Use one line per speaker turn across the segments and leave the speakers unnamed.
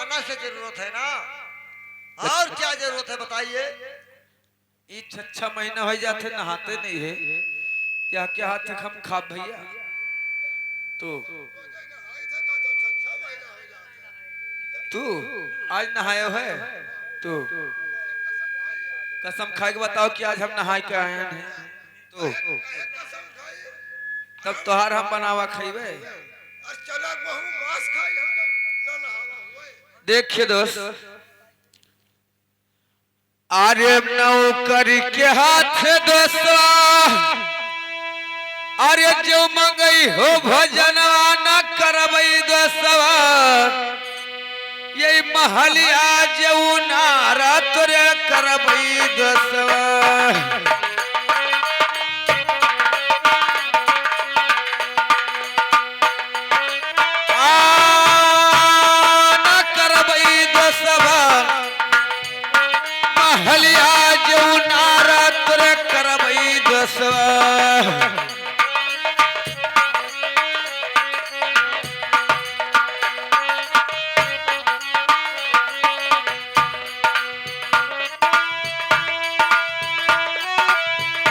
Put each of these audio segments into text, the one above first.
नहाना से जरूरत है ना, और क्या जरूरत है बताइए।
ये 6 महीना हो जाते नहाते नहीं है, या क्या हाथ हम खा भैया तो तू आज नहाए है तो कसम खा के बताओ कि आज हम नहा के आए हैं तो तब तोहार हम बनावा खइबे। देखिए दोस्त, अरे नौकरी के हाथ दोस्तवा, अरे जो मंगई हो भजनवा न करबई दोस्तवा, यही महलिया जो नारा तोरे करबई दोस्तवा। महलिया जो नारा तोरे करबई दोस्तवा।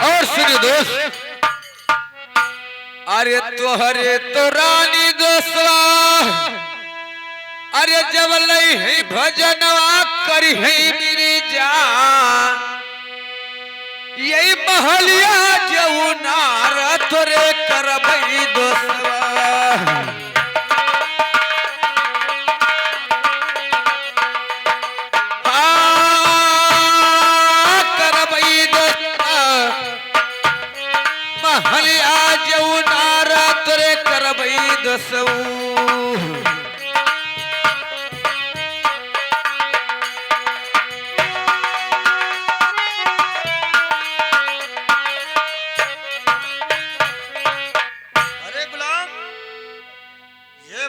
और सुन दोस्त, अरे तोहरे तो रानी दोस्तवा, अरे जब लई है भजनवा करी है मेरी जान, यही महलिया जो नारा तोरे करबई दोस्तवा। करबई दोस्तवा, महलिया जो नारा तोरे करबई दोस्तवा।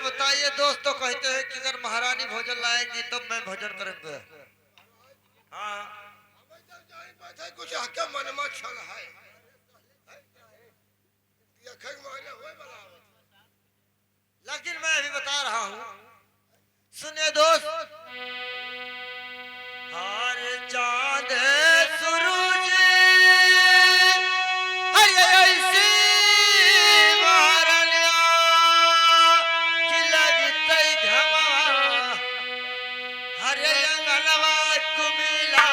बताइए दोस्त, तो कहते हैं कि अगर महारानी भोजन लाएंगी तब मैं भोजन करूंगा। हाँ
कुछ हक्का मन में छल है,
लेकिन मैं अभी बता रहा हूँ, सुनिए दोस्त। हर चांद सूरज ऐसी महारानिया की लगते घमा, हर अंगनवा कुमिला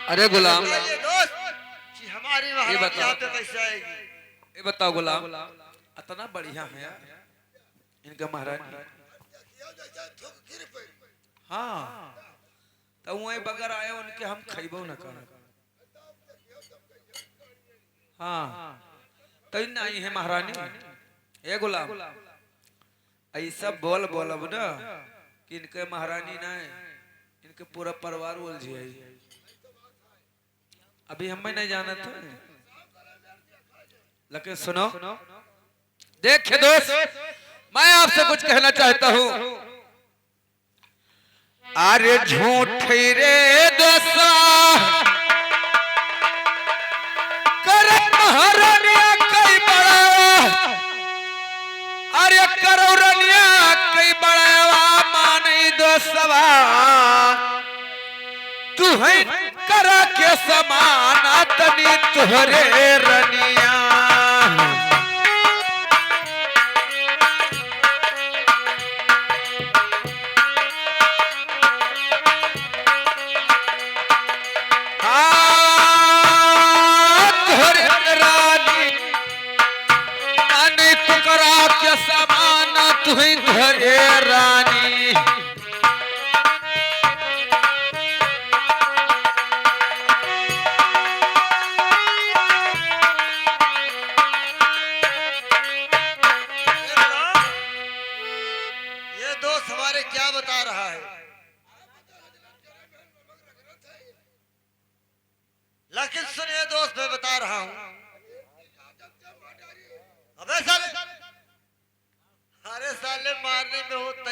अरे गुलाम,
दोस्त कि हमारी महारानी यहाँ पे कैसे आएगी?
ये बताओ गुलाम, इतना बढ़िया है इनका महारानी। हाँ तो वही बगैर आए उनके हम खइबो न कर। हाँ तो नहीं है महारानी। ये गुलाम ऐसा बोल बोलब ना कि इनके महारानी ना है, इनके पूरा परिवार उलझी है। अभी हमें नहीं जाना था, लेकिन सुनो, देखिए दोस्त, मैं आपसे कुछ कहना चाहता हूँ। अरे झूठ रे दोस्ता करे महारानिया कई बड़ा, अरे करौरनिया कई बड़ा मानी दोस्तवा, तू है करा के समाना तनी तुहरे रनिया। तुहरे रानी तनी तू करा के समाना तुहरे रानी।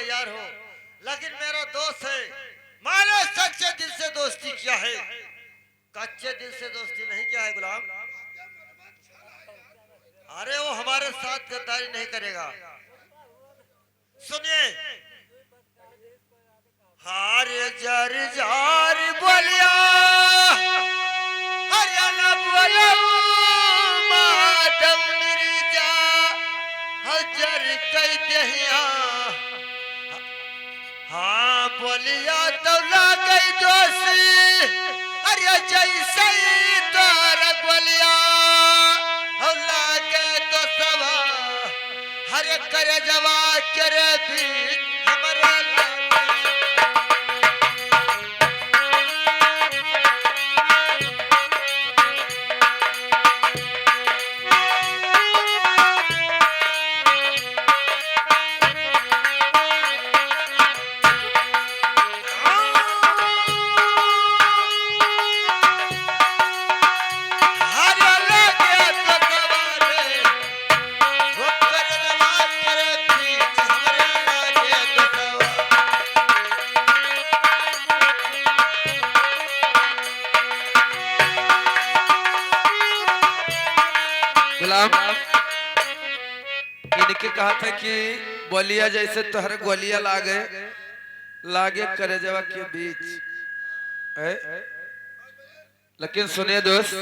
तैयार हो, लेकिन मेरा दोस्त है, मैंने सच्चे दिल से दोस्ती किया है, कच्चे दिल से दोस्ती नहीं किया है गुलाम। अरे वो हमारे साथ गद्दारी नहीं करेगा। सुनिए, हार जर जार बोलिया हरियाणा बोलो मातम मिर्जा हजर कई दहिया। हाँ बोलिया तो गई दोषी अरे जैसे तार बोलिया लागे तो सवा हरे करे जवा करे भी हमारे
गुलाम इनके कहा था कि बोलिया जैसे तुहरे गोलियां लागे करेजवा के बीच है? लेकिन सुनिए दोस्त,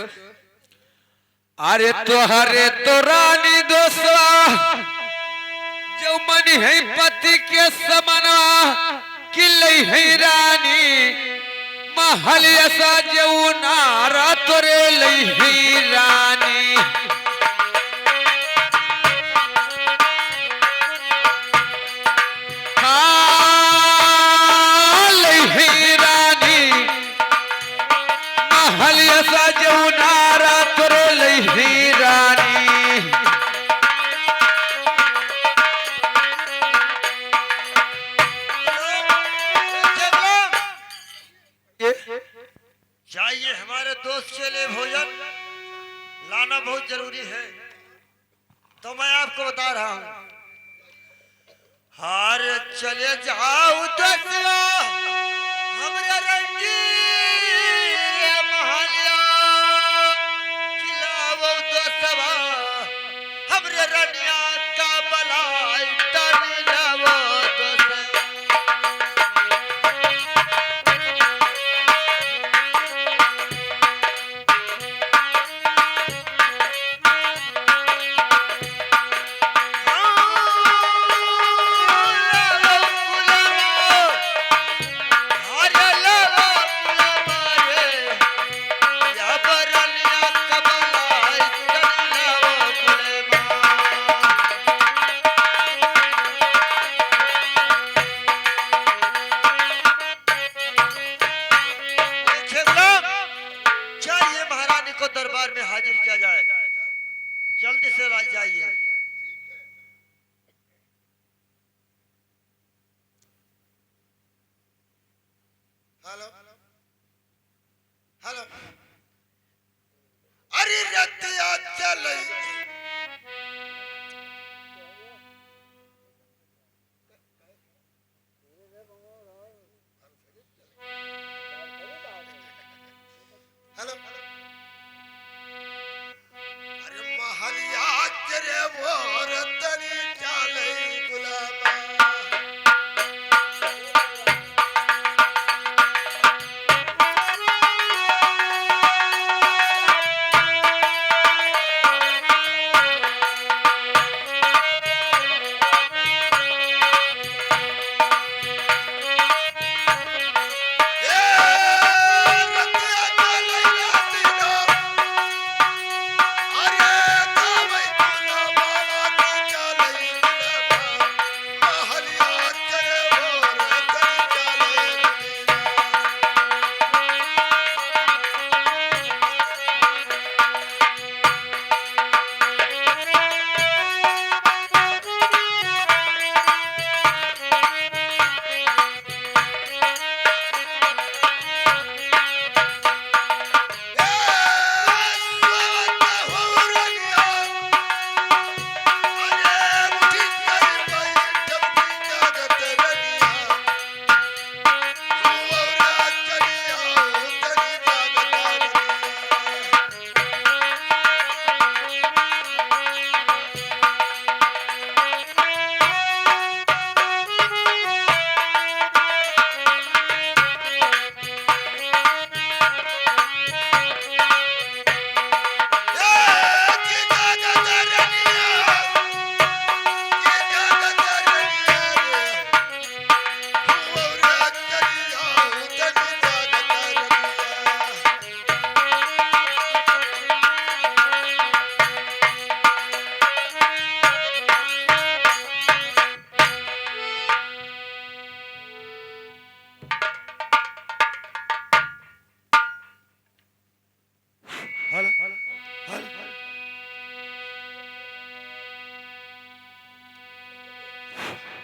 अरे तुहरे तो रानी दोस्तवा जो मन है पति के समना कि लई है रानी महल ऐसा जो नारा तोरे लई है रानी।
चाहिए हमारे दोस्त के लिए भोजन लाना बहुत जरूरी है, तो मैं आपको बता रहा हूँ। हार चले जाओ दसवा हमरे रंगी महालिया खिलाओ दसवा हमरे रनिया का बलाई तमिलाओ दसवा। दरबार में हाजिर किया जाए, जल्दी से जाइए।
हेलो हेलो, अरे रतिया चल हेलो, अरे महलिया तेरे वो रतनी चाले गुलाबा।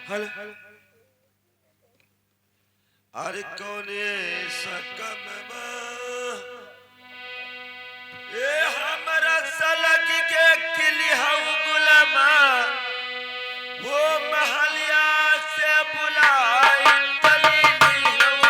हल अरे कौने सकम ए हमरा सलग के किली हऊ गुलामा वो महलिया से बुलाई तली हऊ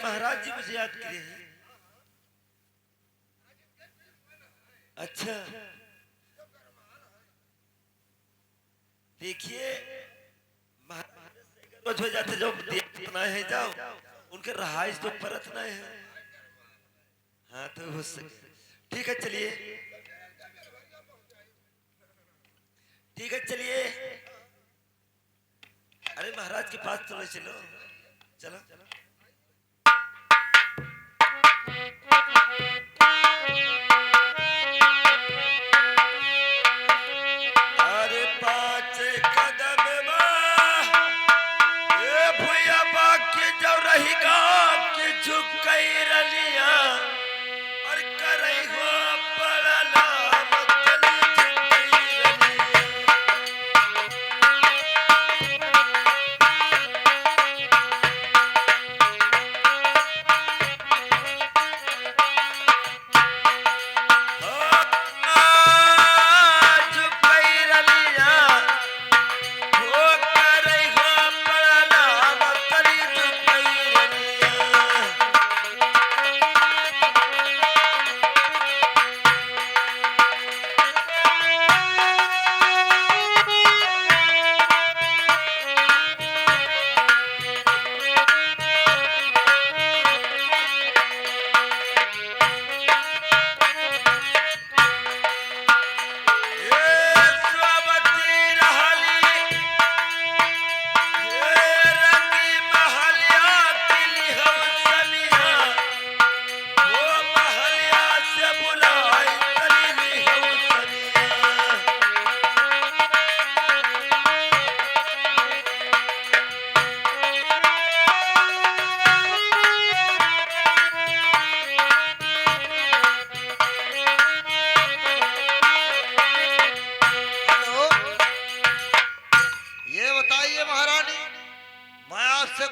महाराज जी मुझे याद किए हैं। अच्छा देखिए महाराज हो जाते जो देखना है जाओ उनके रहाइश तो परत ना है। हाँ तो हो सके ठीक है चलिए ठीक है चलिए। अरे महाराज के पास चलो चलो चलो चलो। अरे पाँच कदम ये भूया बाकी जो रही गाँव की झुक गई रलिया और करई हो बड़ा नाम तली झुक गई रलिया।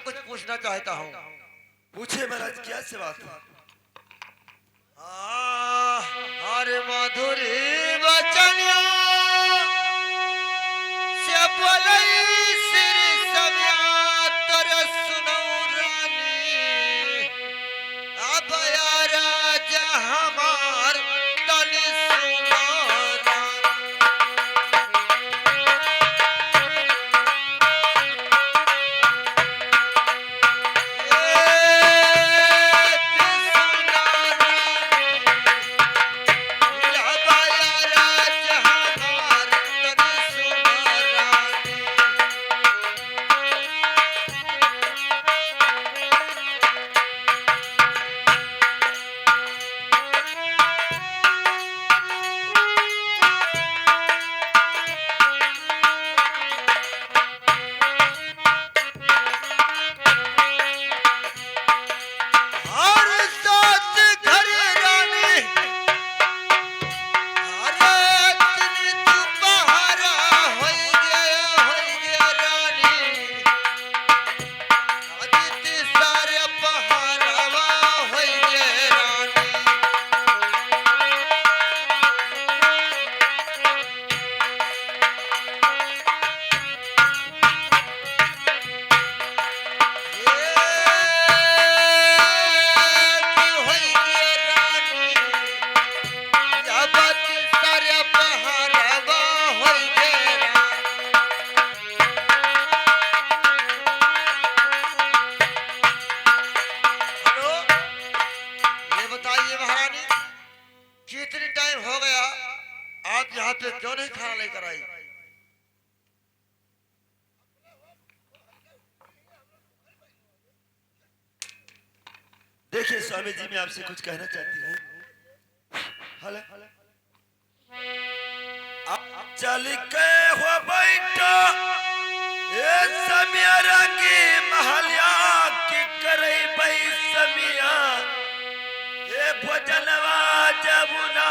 कुछ पूछना चाहता हूँ।
पूछे महाराज क्या से बात है?
अरे मधुरी बचनिया क्यों नहीं खाना लेकर आई?
देखिए स्वामी जी, मैं आपसे कुछ कहना चाहती हूँ। हले आप चल के हो बैठो ये समिया रंगी महलिया की करे बई समिया ये भोजनवा जमुना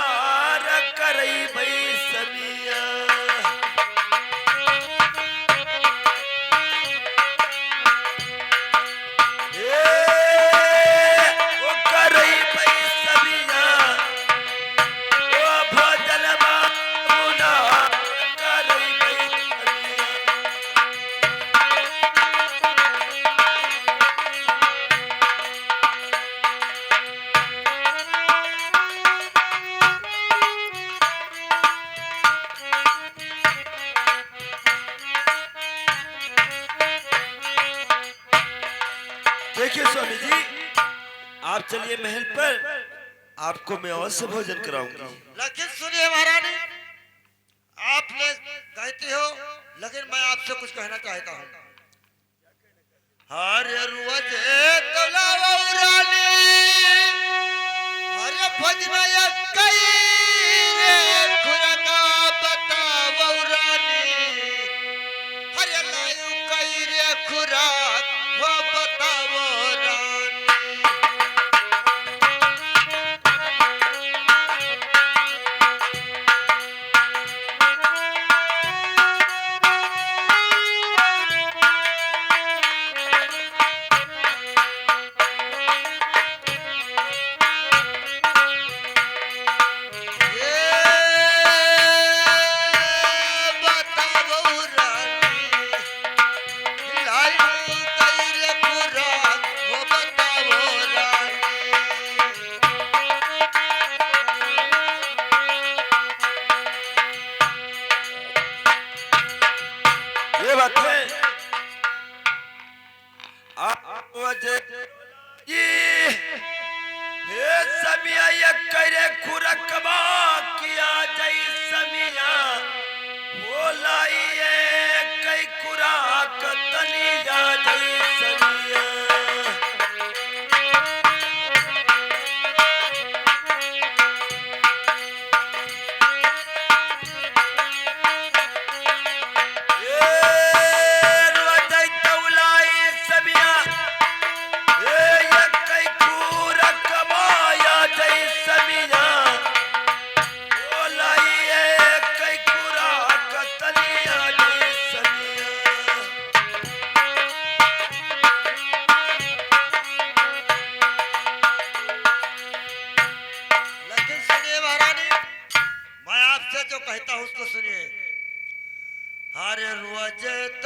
करे बई समिया देखिए स्वामी जी, आप चलिए महल पर, आपको मैं और से भोजन कराऊंगी।
लेकिन सुनिए महारानी, आपने कहती हो, लेकिन मैं आपसे कुछ कहना चाहता हूँ। हरे रुआजे तलावा उरानी, हरे भजनया कई रे खुरका बतावा उरानी, हरे लायु कई रे खुराक वो बतावा उरानी।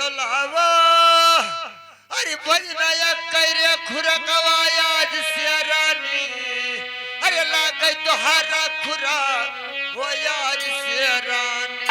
बोलावा अरे भजनाया कैरे खुरकवा आज से रानी अरे लागे तोहारा खुरा वो आज से रानी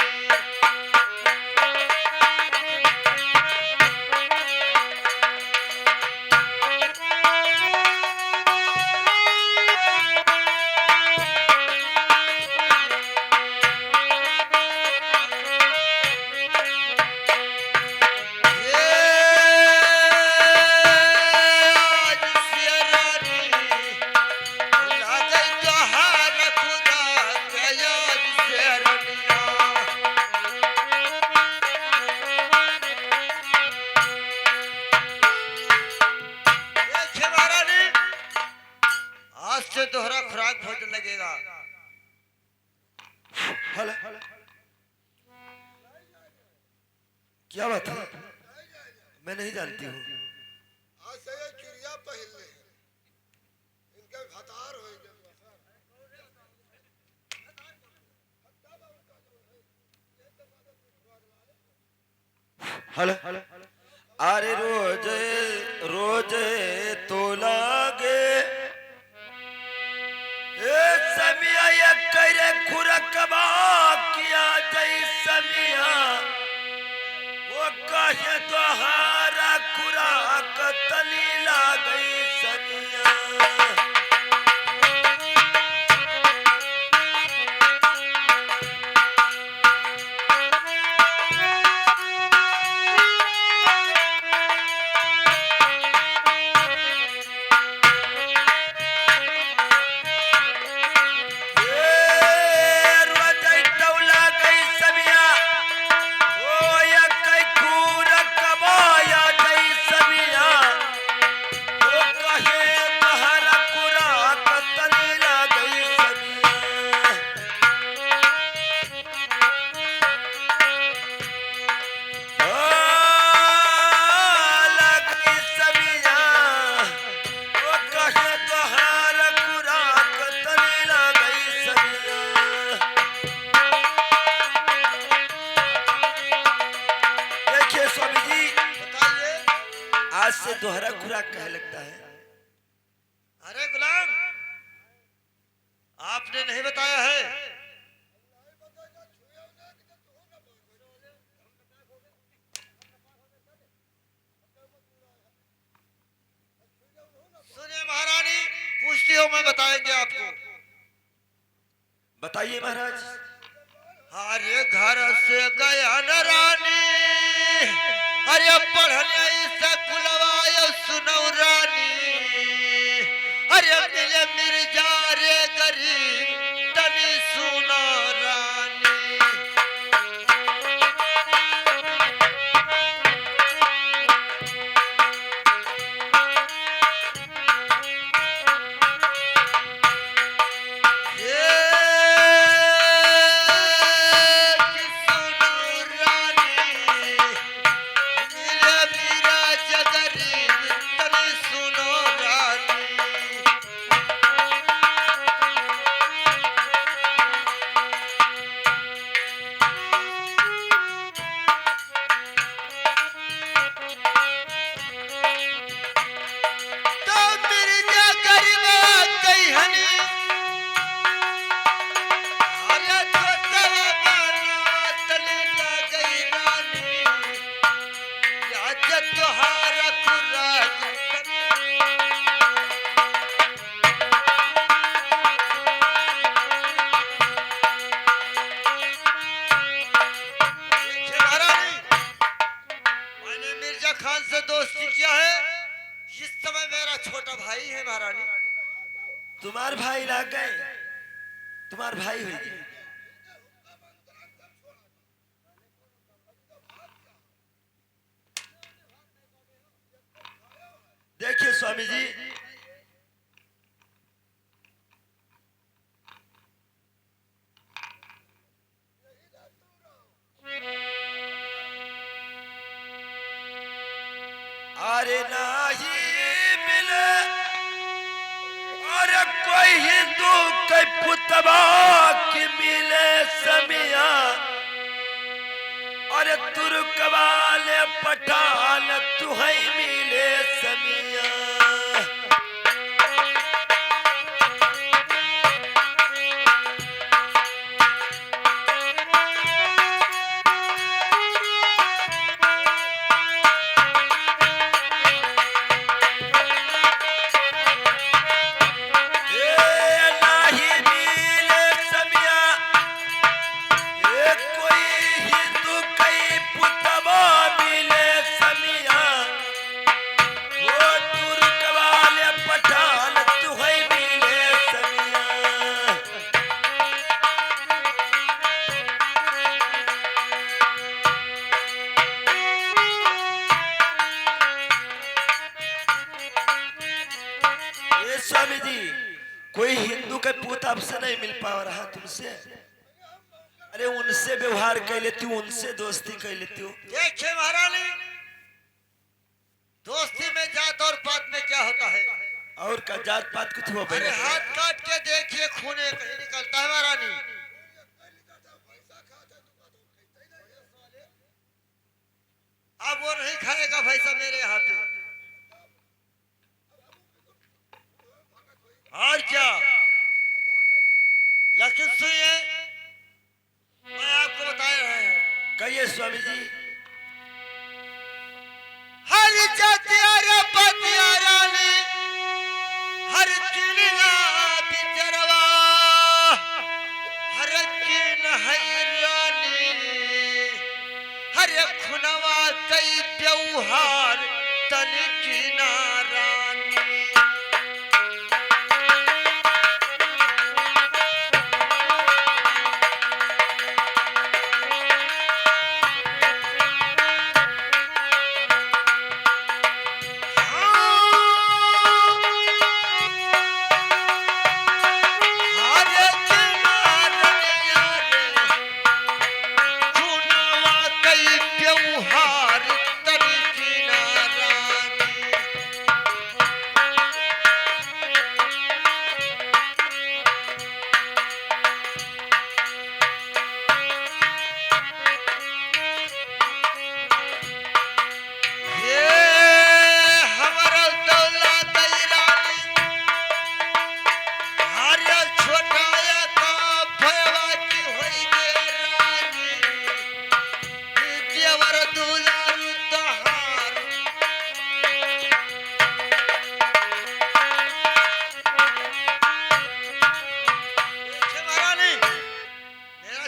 दोहरा खुराक भोजन लगेगा।
हल क्या बात है? मैं नहीं जानती हूँ।
आज से ये चुरिया पहले इनके भतार हो गए।
हल अरे रोज रोज तो लागे समिया या करे खुरकबा किया जई समिया वो कहे तोहारा खुराक तली ला गई समिया आज से दोहरा खुराक कहे लगता है।
अरे गुलाम आपने नहीं बताया है। सुनिए महारानी पूछती हो मैं बताएंगे आपको।
बताइए महाराज।
हरे घर से गया न रानी अरे पढ़ने सकुलवायो सुनौ रानी अरे मिले मिर्जा रे गरीब तनी सुनो रानी खान से दोस्ती किया है। इस समय मेरा छोटा भाई है महारानी।
तुम्हार भाई लाग गए। तुम्हार भाई हुई जी। देखिए स्वामी जी अरे नाही मिले अरे कोई हिंदू के पुतबा की मिले समिया और तुर्क वाले पठान तुहै मिले समिया स्वामी जी कोई हिंदू का पूत आपसे नहीं मिल पा रहा तुमसे अरे उनसे व्यवहार कर लेती हूँ उनसे दोस्ती कर लेती हूँ
देखिए महारानी दोस्ती में जात और पात में क्या होता है
और का जात पात कुछ हो
अरे हाथ काट के देखिए खून कहीं निकलता है महारानी अब वो नहीं खाएगा भैसा मेरे यहाँ पे और क्या लेकिन सुनिए मैं आपको बता रहा हूँ
कहिए स्वामी जी
हर जातियारा पतियारा ने हर किला बिचरवा हर किन हैरानी हर खुनवा कई त्योहार तन की नारानी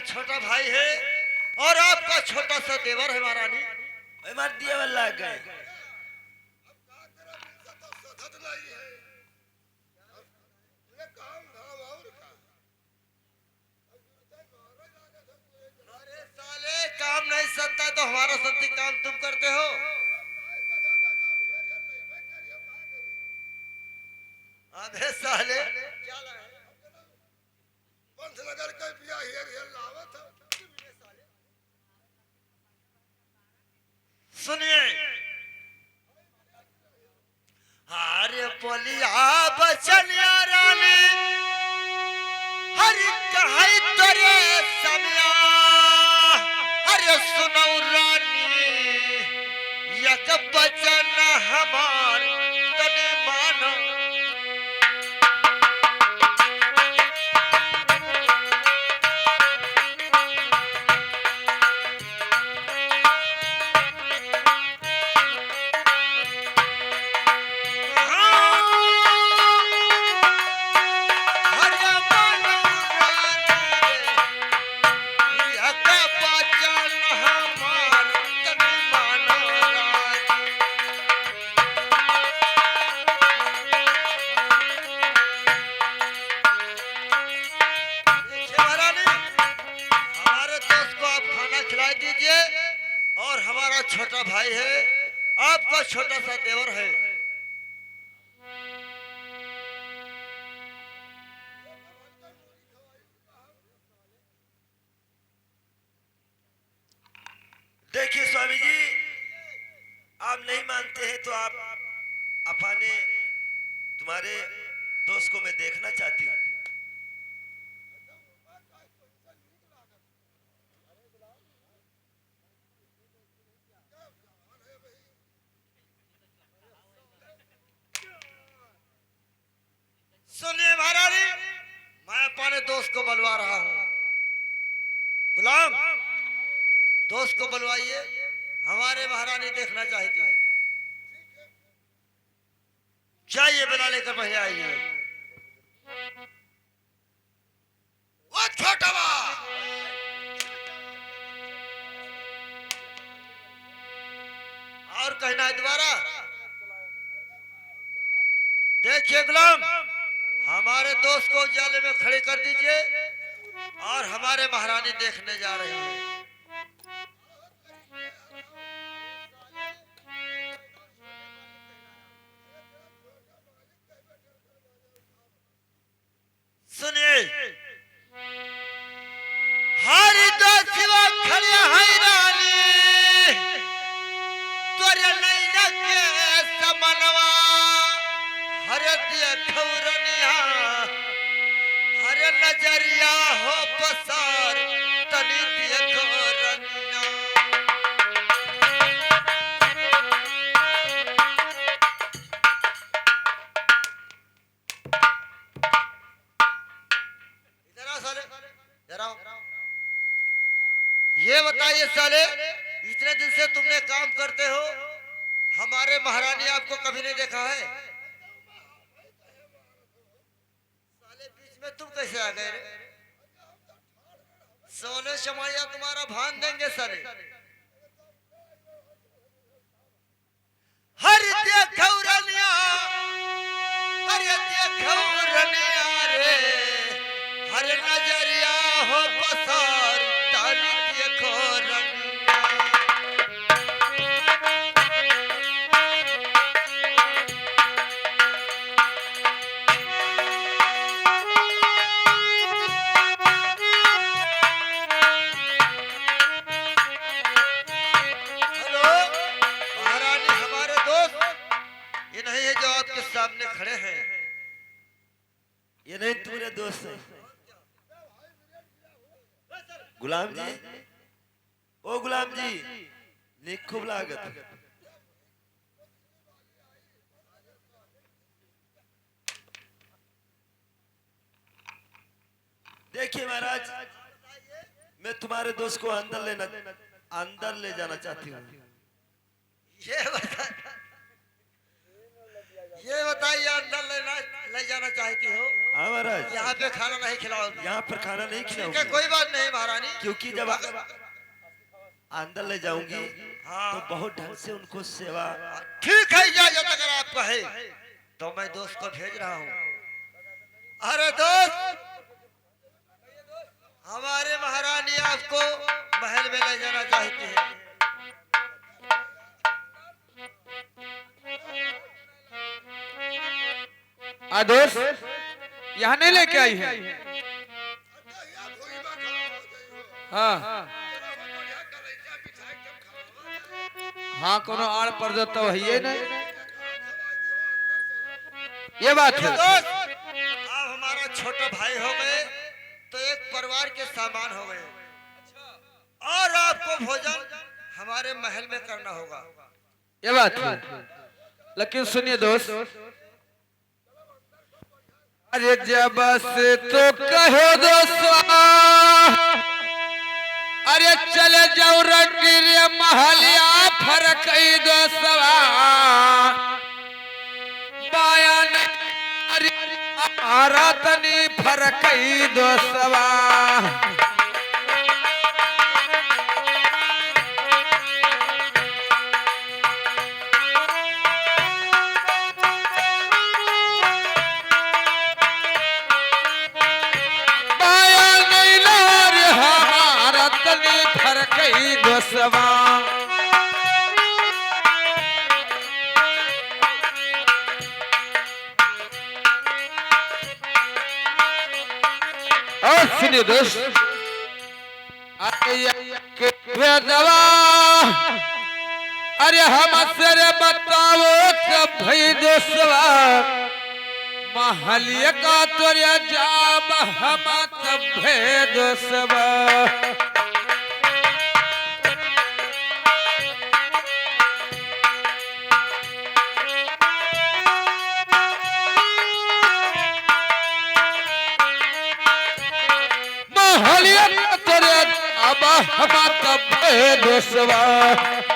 छोटा भाई है और आपका छोटा सा देवर है महारानी
मार दिए वाला गए
अरे साले काम नहीं सकता तो हमारा संति काम तुम करते हो आधे साले क्या लाए
पंचनगर के बिया हेर हेर लावत है
सुनिए अरे बोलिया बचनिया रानी हर कहाई तोरे समिया अरे सुनो रानी यक बचन हमार तने मानो और हमारा छोटा भाई है आपका छोटा सा देवर है
देखिए स्वामी जी आप नहीं मानते हैं तो आप अपने तुम्हारे दोस्त को मैं देखना चाहती हूँ
दोस्त को बुलवा रहा हूँ। गुलाम, दोस्त को बुलवाइए, हमारे महारानी देखना चाहती है। जाइए, बुला लेकर पहले आइए।
वो छोटवा
और कहना है दोबारा। देखिए गुलाम, हमारे दोस्त को उजाले में खड़े कर दीजिए और हमारे महारानी देखने जा रही है। सुनिए, हरी तो सिवा खड़िया है रानी, तोरे नैना के समनवा, हरे दिया खौरनिया, हरे नजरिया हो पसार, तनी दिया खौरनिया। इधर आओ साले, इधर आओ। ये बताइए साले, इतने दिन से तुमने काम करते हो, हमारे महारानी आपको कभी नहीं देखा है? साले बीच में तुम कैसे आ गए रे? सोने शमाया तुम्हारा भान देंगे साले। हर देखौरनिया, हर देखौरनिया रे, हर नजरिया हो पसार, ताली देखौरनिया। हेलो महारानी, हमारे दोस्त ये नहीं है जो आपके सामने खड़े हैं।
ये नहीं तुम्हारे दोस्त है गुलाम जी। ओ गुलाम जी, ने खूब लागत। देखिए महाराज, मैं तुम्हारे दोस्त को अंदर ले जाना चाहती हूँ।
ये बताइए, अंदर ले जाना चाहती हो?
हाँ महाराज,
यहाँ पे खाना नहीं खिलाओगी?
यहाँ पर खाना नहीं
ठीक है,
खिलाऊंगी,
कोई बात नहीं महारानी।
क्योंकि जब अंदर ले जाऊंगी
हाँ।
तो बहुत ढंग से उनको सेवा।
ठीक है, इजाजत अगर आप कहे तो मैं दोस्त को भेज रहा हूँ। अरे दोस्त, हमारे महारानी आपको महल में ले जाना चाहती है।
दोस्त यहाँ नहीं लेके आई है? हाँ हाँ, कोनो आड़ पर तो है नहीं, ये बात है।
दोस्त, आप हमारा छोटा भाई हो गए तो एक परिवार के सामान हो गए, और आपको भोजन हमारे महल में करना होगा।
ये बात है, लेकिन सुनिए दोस्त, अरे जब से तो कहो दोस्त, अरे चले जाओ रटिरे महलिया फरक दोस्तवा, बायन आरतनी फरक दोस्तवा। गोसवा और सुनिए दोस्त, दवा अरे हम सर बताओ तब भाई दोस्तवा, महलिया का तोरिया जाब हम तब भे दोस्तवा।
के देशवा